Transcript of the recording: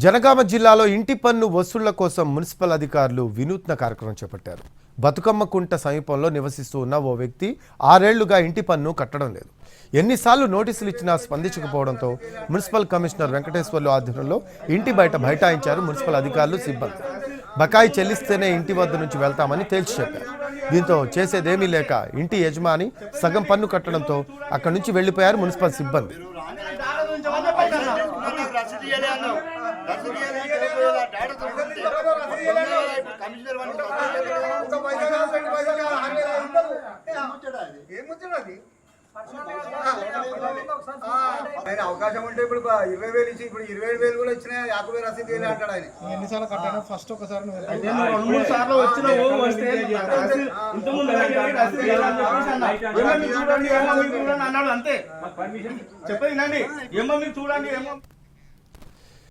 జనగామ జిల్లాలో ఇంటి పన్ను వసూళ్ల కోసం మున్సిపల్ అధికారులు వినూత్న కార్యక్రమం చేపట్టారు. బతుకమ్మ కుంట సమీపంలో నివసిస్తూ ఉన్న ఓ వ్యక్తి 6 ఏళ్లుగా ఇంటి పన్ను కట్టడం లేదు. ఎన్నిసార్లు నోటీసులు ఇచ్చినా స్పందించకపోవడంతో మున్సిపల్ కమిషనర్ వెంకటేశ్వర్లు ఆధ్వర్యంలో ఇంటి బయట బైఠాయించారు మున్సిపల్ అధికారులు, సిబ్బంది. బకాయి చెల్లిస్తేనే ఇంటి వద్ద నుంచి వెళ్తామని తేల్చి చెప్పారు. దీంతో చేసేదేమీ లేక ఇంటి యజమాని సగం పన్ను కట్టడంతో అక్కడి నుంచి వెళ్లిపోయారు మున్సిపల్ సిబ్బంది. అవకాశం ఉంటే ఇప్పుడు 20,000 ఇచ్చి ఇప్పుడు 20,000 కూడా వచ్చినాయి. 50,000 రసీదు అంటాడు ఆయన. ఎన్నిసార్లు కట్టాను? ఫస్ట్ ఒకసారి అన్నాడు అంతే. చెప్పేది చూడండి ఏమో